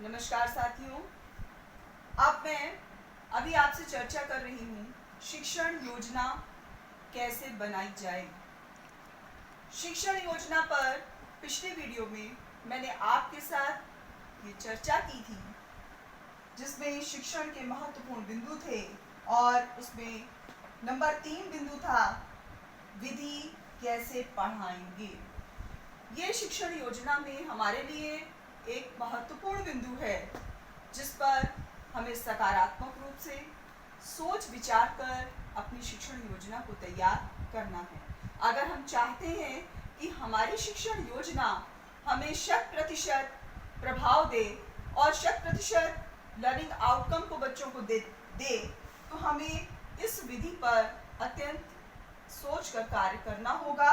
नमस्कार साथियों। अब मैं अभी आपसे चर्चा कर रही हूँ शिक्षण योजना कैसे बनाई जाए। शिक्षण योजना पर पिछले वीडियो में मैंने आपके साथ ये चर्चा की थी जिसमें शिक्षण के महत्वपूर्ण बिंदु थे और उसमें नंबर 3 बिंदु था विधि कैसे पढ़ाएंगे। ये शिक्षण योजना में हमारे लिए एक महत्वपूर्ण बिंदु है जिस पर हमें सकारात्मक रूप से सोच विचार कर अपनी शिक्षण योजना को तैयार करना है। अगर हम चाहते हैं कि हमारी शिक्षण योजना हमें 100% प्रभाव दे और 100% लर्निंग आउटकम को बच्चों को दे तो हमें इस विधि पर अत्यंत सोच कर कार्य करना होगा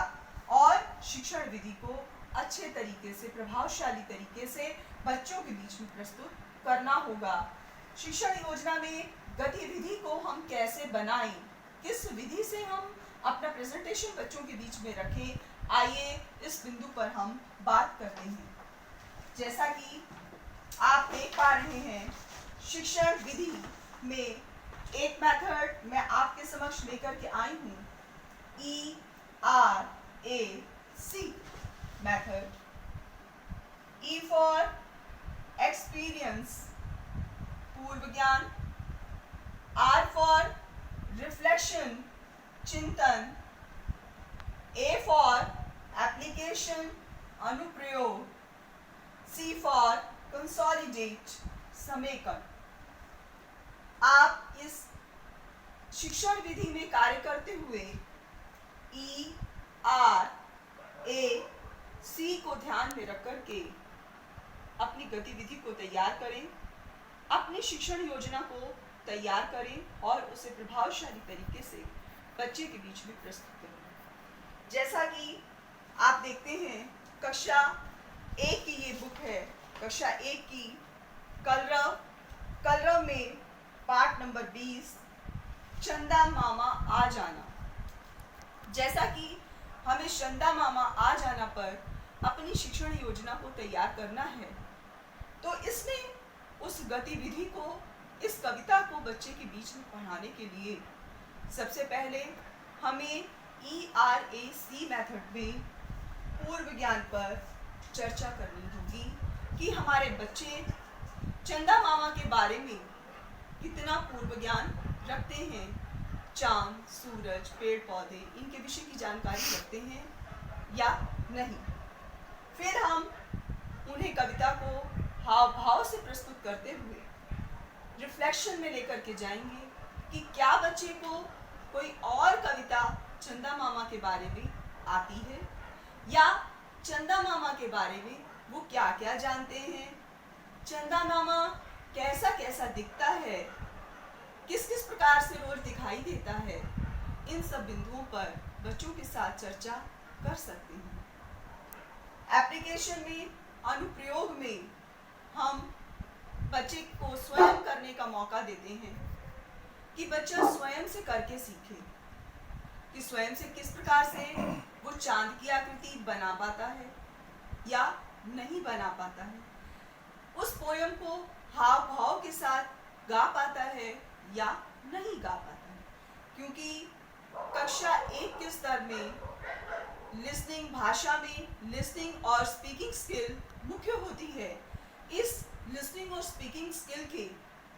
और शिक्षण विधि को अच्छे तरीके से, प्रभावशाली तरीके से बच्चों के बीच में प्रस्तुत करना होगा। शिक्षण योजना में गतिविधि को हम कैसे बनाएं, किस विधि से हम अपना प्रेजेंटेशन बच्चों के बीच में रखें, आइए इस बिंदु पर हम बात करते हैं। जैसा कि आप देख पा रहे हैं, शिक्षण विधि में एक मेथड मैं आपके समक्ष लेकर के आई हूँ, ERAC method. E for experience, पूर्व ज्ञान, R for reflection, चिंतन, A for application, अनुप्रयोग, C for consolidate, समेकन। आप इस शिक्षण विधि में कार्य करते हुए ERAC को ध्यान में रख कर के अपनी गतिविधि को तैयार करें, अपनी शिक्षण योजना को तैयार करें और उसे प्रभावशाली तरीके से बच्चे के बीच में प्रस्तुत करें। जैसा कि आप देखते हैं, कक्षा 1 की ये बुक है, कक्षा 1 की कलरव में पाठ नंबर 20, चंदा मामा आ जाना। जैसा कि हमें चंदा मामा आ जाना पर अपनी शिक्षण योजना को तैयार करना है, तो इसमें उस गतिविधि को, इस कविता को बच्चे के बीच में पढ़ाने के लिए सबसे पहले हमें ERAC मेथड में पूर्व ज्ञान पर चर्चा करनी होगी कि हमारे बच्चे चंदा मामा के बारे में कितना पूर्व ज्ञान रखते हैं, चांद, सूरज, पेड़ पौधे, इनके विषय की जानकारी रखते हैं या नहीं। फिर हम उन्हें कविता को हाव भाव से प्रस्तुत करते हुए रिफ्लेक्शन में लेकर के जाएंगे कि क्या बच्चे को कोई और कविता चंदा मामा के बारे में आती है या चंदा मामा के बारे में वो क्या क्या जानते हैं, चंदा मामा कैसा कैसा दिखता है, किस किस प्रकार से रोज दिखाई देता है। इन सब बिंदुओं पर बच्चों के साथ चर्चा कर सकते हैं। एप्लीकेशन में, अनुप्रयोग में हम बच्चे को स्वयं करने का मौका देते हैं कि बच्चा स्वयं से करके सीखे कि स्वयं से किस प्रकार से वो चांद की आकृति बना पाता है या नहीं बना पाता है, उस पोयम को हाव भाव के साथ गा पाता है या नहीं गा पाता है। क्योंकि कक्षा 1 के स्तर में लिसनिंग, भाषा में लिसनिंग और स्पीकिंग स्किल मुख्य होती है। इस लिसनिंग और स्पीकिंग स्किल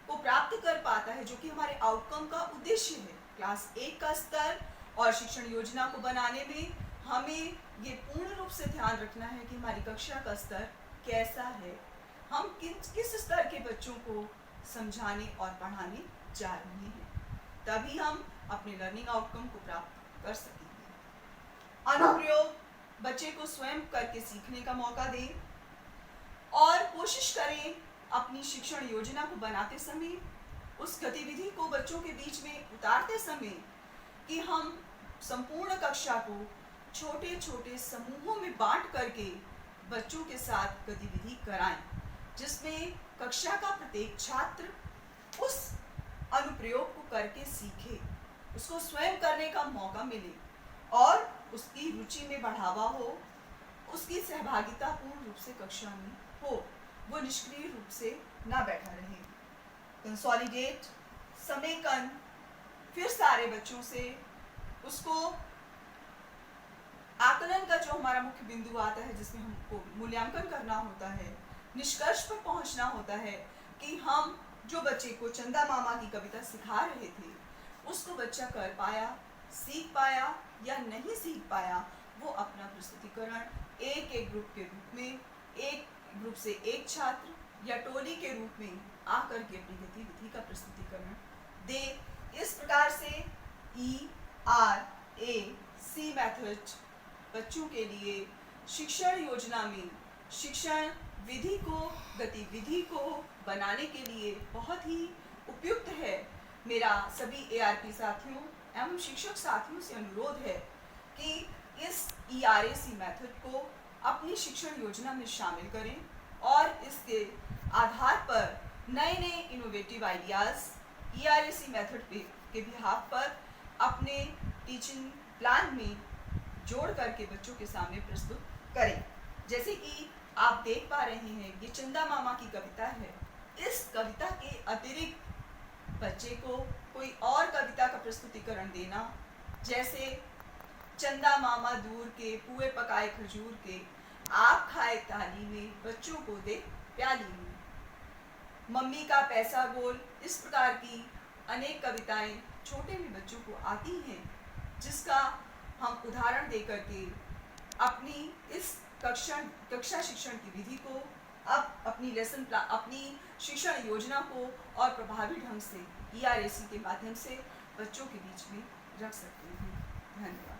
को प्राप्त कर पाता है, जो कि हमारे आउटकम का उद्देश्य है। क्लास 1 का स्तर और शिक्षण योजना को बनाने में हमें ये पूर्ण रूप से ध्यान रखना है कि हमारी कक्षा का स्तर कैसा है, हम किस स्तर के बच्चों को समझाने और पढ़ाने जा रहे हैं, तभी हम अपने लर्निंग आउटकम को प्राप्त कर सकेंगे। अनुप्रयोग, बच्चे को स्वयं करके सीखने का मौका दें और कोशिश करें अपनी शिक्षण योजना को बनाते समय, उस गतिविधि को बच्चों के बीच में उतारते समय कि हम संपूर्ण कक्षा को छोटे छोटे समूहों में बांट करके बच्चों के साथ गतिविधि कराएं, जिसमें कक्षा का प्रत्येक छात्र उस अनुप्रयोग को करके सीखे, उसको स्वयं करने का मौका मिले और उसकी रुचि में बढ़ावा हो, उसकी सहभागिता पूर्ण रूप से कक्षा में हो। वो निष्क्रिय रूप से ना बैठा रहे। कंसोलिडेट, समेकन, फिर सारे बच्चों से उसको आकलन का जो हमारा मुख्य बिंदु आता है, जिसमें हमको मूल्यांकन करना होता है, निष्कर्ष पर पहुंचना होता है कि हम जो बच्चे को चंदा मामा की कविता सिखा रहे थे उसको बच्चा कर पाया, सीख पाया या नहीं सीख पाया, वो अपना प्रस्तुतिकरण एक एक ग्रुप के रूप में, एक ग्रुप से एक छात्र या टोली के रूप में आकर के अपनी गतिविधि का प्रस्तुतिकरण दे। इस प्रकार से ERAC मेथड बच्चों के लिए शिक्षण योजना में शिक्षण विधि को, गतिविधि को बनाने के लिए बहुत ही उपयुक्त है। मेरा सभी ARP साथियों एवं शिक्षक साथियों से अनुरोध है कि इस ERAC मेथड को अपनी शिक्षण योजना में शामिल करें और इसके आधार पर नए नए इनोवेटिव आइडियाज़ ERAC मेथड के बिहाफ पर अपने टीचिंग प्लान में जोड़ करके बच्चों के सामने प्रस्तुत करें। जैसे कि आप देख पा रहे हैं, ये चंदा मामा की कविता है। इस कविता के अतिरिक्त बच्चे को कोई और कविता का प्रस्तुतिकरण देना, जैसे चंदा मामा दूर के पुए पकाए खजूर के, आप खाए थाली में बच्चों को दे प्याली में, मम्मी का पैसा गोल, इस प्रकार की अनेक कविताएं छोटे में बच्चों को आती हैं, जिसका हम उदाहरण दे करके अपनी इस कक्षा शिक्षण की विधि को, अब अपनी शिक्षण योजना को और प्रभावी ढंग से ERAC के माध्यम से बच्चों के बीच में रख सकते हैं। धन्यवाद।